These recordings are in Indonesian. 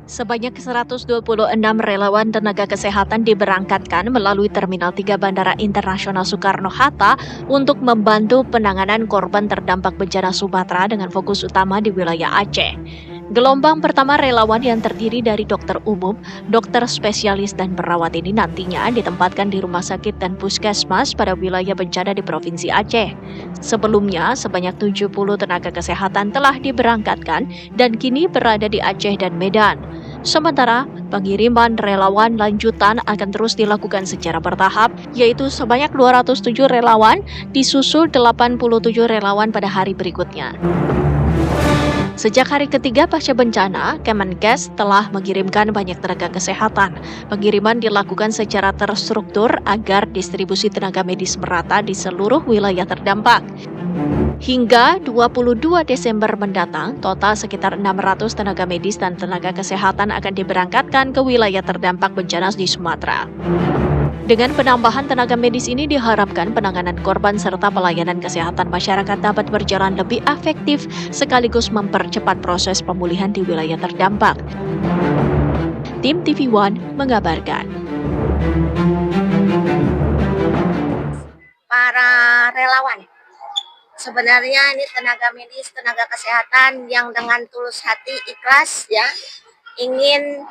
Sebanyak 126 relawan tenaga kesehatan diberangkatkan melalui Terminal 3 Bandara Internasional Soekarno-Hatta untuk membantu penanganan korban terdampak bencana Sumatera dengan fokus utama di wilayah Aceh. Gelombang pertama relawan yang terdiri dari dokter umum, dokter spesialis dan perawat ini nantinya ditempatkan di rumah sakit dan puskesmas pada wilayah bencana di Provinsi Aceh. Sebelumnya, sebanyak 70 tenaga kesehatan telah diberangkatkan dan kini berada di Aceh dan Medan. Sementara, pengiriman relawan lanjutan akan terus dilakukan secara bertahap, yaitu sebanyak 207 relawan, disusul 87 relawan pada hari berikutnya. Sejak hari ketiga pasca bencana, Kemenkes telah mengirimkan banyak tenaga kesehatan. Pengiriman dilakukan secara terstruktur agar distribusi tenaga medis merata di seluruh wilayah terdampak. Hingga 22 Desember mendatang, total sekitar 600 tenaga medis dan tenaga kesehatan akan diberangkatkan ke wilayah terdampak bencana di Sumatera. Dengan penambahan tenaga medis ini diharapkan penanganan korban serta pelayanan kesehatan masyarakat dapat berjalan lebih efektif sekaligus mempercepat proses pemulihan di wilayah terdampak. Tim TV One mengabarkan. Para relawan, sebenarnya ini tenaga medis, tenaga kesehatan yang dengan tulus hati, ikhlas ya, ingin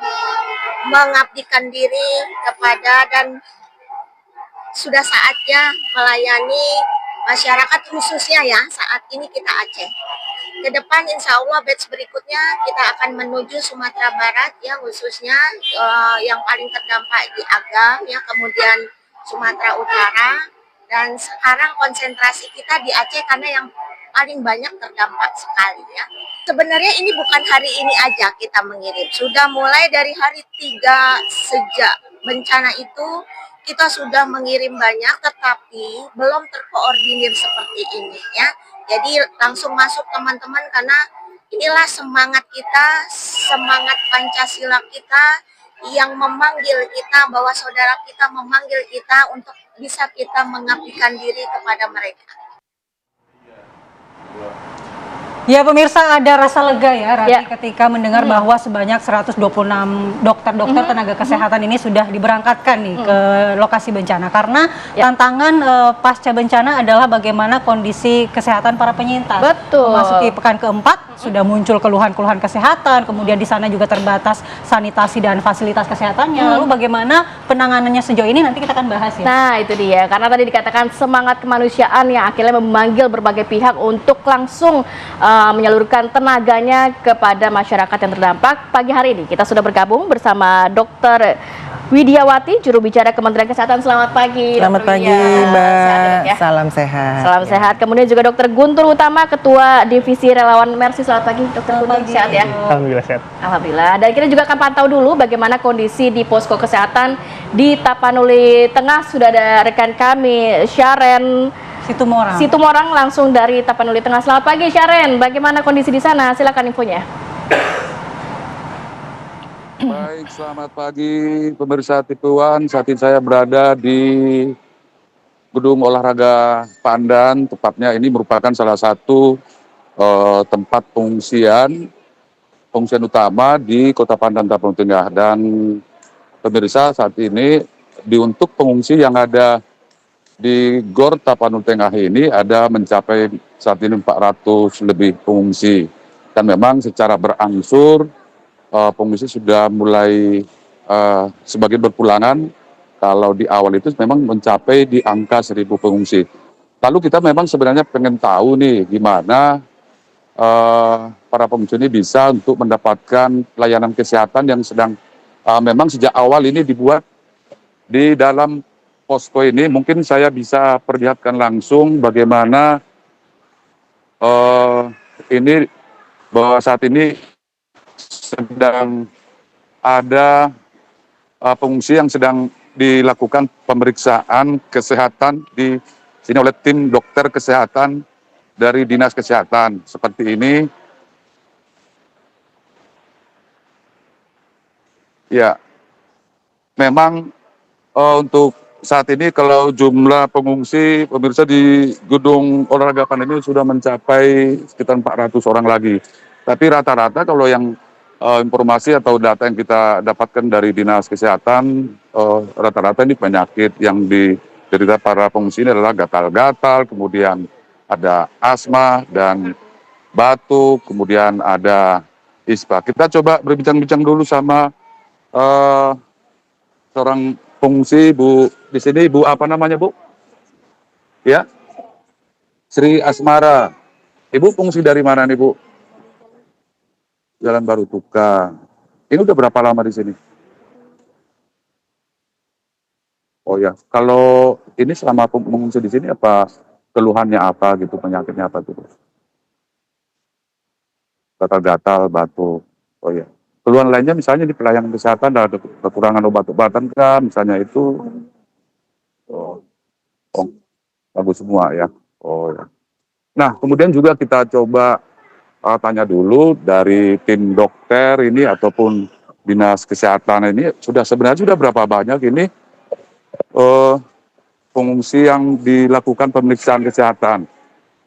mengabdikan diri kepada dan sudah saatnya melayani masyarakat khususnya ya saat ini kita Aceh. Ke depan insya Allah batch berikutnya kita akan menuju Sumatera Barat ya, khususnya yang paling terdampak di Agam ya, kemudian Sumatera Utara, dan sekarang konsentrasi kita di Aceh karena yang paling banyak terdampak sekali ya. Sebenarnya ini bukan hari ini aja kita mengirim, sudah mulai dari hari 3 sejak bencana itu kita sudah mengirim banyak, tetapi belum terkoordinir seperti ini ya. Jadi langsung masuk teman-teman karena inilah semangat kita, semangat Pancasila kita yang memanggil kita, bahwa saudara kita memanggil kita untuk bisa kita mengabdikan diri kepada mereka. Ya pemirsa, ada rasa lega ya Rati ketika mendengar bahwa sebanyak 126 dokter-dokter tenaga kesehatan ini sudah diberangkatkan nih ke lokasi bencana. Karena tantangan pasca bencana adalah bagaimana kondisi kesehatan para penyintas. Betul. Memasuki pekan keempat sudah muncul keluhan-keluhan kesehatan, kemudian di sana juga terbatas sanitasi dan fasilitas kesehatannya. Lalu bagaimana penanganannya sejauh ini nanti kita akan bahas ya. Nah itu dia, karena tadi dikatakan semangat kemanusiaan yang akhirnya memanggil berbagai pihak untuk langsung menyalurkan tenaganya kepada masyarakat yang terdampak. Pagi hari ini kita sudah bergabung bersama Dr. Widiawati, juru bicara Kementerian Kesehatan. Selamat pagi. Selamat pagi Mbak. Ya? Salam sehat. Salam sehat. Kemudian juga Dr. Guntur Utama, Ketua Divisi Relawan Mercy. Selamat pagi Dr. Guntur. Sehat ya? Alhamdulillah sehat. Alhamdulillah. Dan kita juga akan pantau dulu bagaimana kondisi di posko kesehatan di Tapanuli Tengah. Sudah ada rekan kami Syaren Situmorang langsung dari Tapanuli Tengah. Selamat pagi Syaren, bagaimana kondisi di sana? Silakan infonya. Baik, selamat pagi pemirsa TV One. Saat ini saya berada di Gedung Olahraga Pandan, tepatnya ini merupakan salah satu tempat pengungsian utama di Kota Pandan, Tapanuli Tengah. Dan pemirsa, saat ini untuk pengungsi yang ada di Gor Tapanuli Tengah ini ada mencapai saat ini 400 lebih pengungsi. Dan memang secara berangsur pengungsi sudah mulai sebagian berpulangan. Kalau di awal itu memang mencapai di angka 1.000 pengungsi. Lalu kita memang sebenarnya pengen tahu nih gimana para pengungsi ini bisa untuk mendapatkan pelayanan kesehatan yang sedang memang sejak awal ini dibuat di dalam posko ini. Mungkin saya bisa perlihatkan langsung bagaimana ini bahwa saat ini sedang ada pengungsi yang sedang dilakukan pemeriksaan kesehatan di sini oleh tim dokter kesehatan dari Dinas Kesehatan. Seperti ini. Ya, memang untuk saat ini kalau jumlah pengungsi pemirsa di Gedung Olahraga Pandan ini sudah mencapai sekitar 400 orang lagi. Tapi rata-rata kalau yang informasi atau data yang kita dapatkan dari Dinas Kesehatan, rata-rata ini penyakit yang diderita para pengungsi ini adalah gatal-gatal, kemudian ada asma dan batuk, kemudian ada ispa. Kita coba berbincang-bincang dulu sama seorang pengungsi, Bu. Di sini Bu apa namanya, Bu? Ya, Sri Asmara. Ibu pengungsi dari mana nih, Bu? Jalan Baru Tuka. Ini udah berapa lama di sini? Oh ya, kalau ini selama mengungsi di sini apa keluhannya apa gitu, penyakitnya apa gitu? Gatal-gatal, batuk. Oh ya. Keluhan lainnya misalnya di pelayanan kesehatan ada kekurangan obat-obatan kan, misalnya itu. Oh, oh, bagus semua ya. Oh ya. Nah, kemudian juga kita coba tanya dulu dari tim dokter ini ataupun dinas kesehatan ini sebenarnya sudah berapa banyak ini eh, pengungsi yang dilakukan pemeriksaan kesehatan.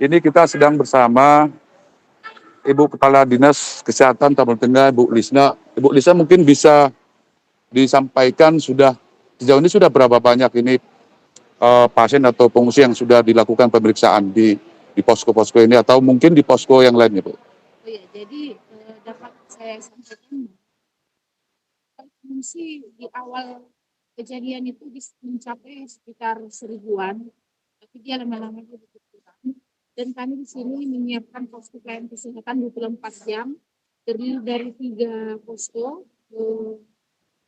Ini kita sedang bersama Ibu Kepala Dinas Kesehatan Tabung Tengah, Ibu Lisna. Ibu Lisna mungkin bisa disampaikan sejauh ini sudah berapa banyak ini pasien atau pengungsi yang sudah dilakukan pemeriksaan di posko-posko ini atau mungkin di posko yang lainnya, Bu? Oh ya, jadi dapat saya sampaikan pengungsi di awal kejadian itu mencapai sekitar 1000-an, tapi dia lama-lama jadi berkurang. Dan kami di sini menyiapkan posko pelayanan kesehatan 24 jam, terdiri dari 3 posko.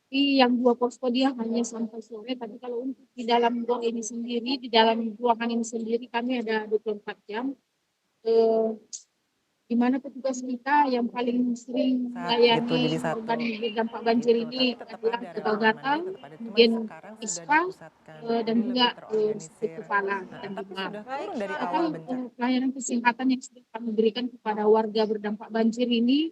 Tapi yang 2 posko dia hanya sampai sore, tapi kalau untuk di dalam gor ini sendiri, di dalam ruangan ini sendiri kami ada 24 jam. Di mana petugas kita yang paling sering melayani korban dampak banjir ini adalah gatal-gatal, kemudian ispa, dan juga sakit kepala dan demam. Pelayanan kesehatan yang sudah kami berikan kepada warga berdampak banjir ini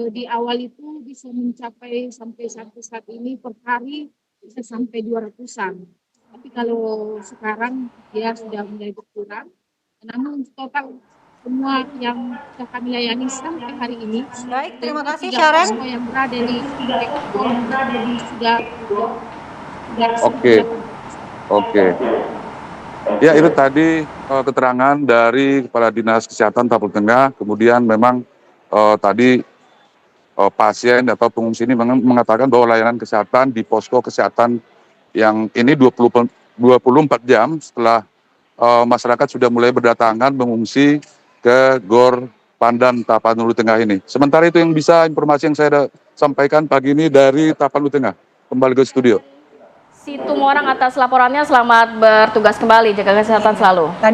di awal itu bisa mencapai sampai saat ini per hari bisa sampai 200-an. Tapi kalau sekarang dia sudah mulai berkurang. Namun total semua yang sudah kami layani sampai hari ini. Baik, terima kasih Sharon. Sharon. Yang berada di sudah Oke. Oke. Ya, itu tadi keterangan dari Kepala Dinas Kesehatan Tabung Tengah. Kemudian memang tadi pasien atau pengungsi ini mengatakan bahwa layanan kesehatan di posko kesehatan yang ini 24 jam setelah masyarakat sudah mulai berdatangan mengungsi ke Gor Pandan Tapanuli Tengah ini. Sementara itu yang bisa informasi yang saya sampaikan pagi ini dari Tapanuli Tengah. Kembali ke studio. Situmorang atas laporannya, selamat bertugas kembali, jaga kesehatan selalu.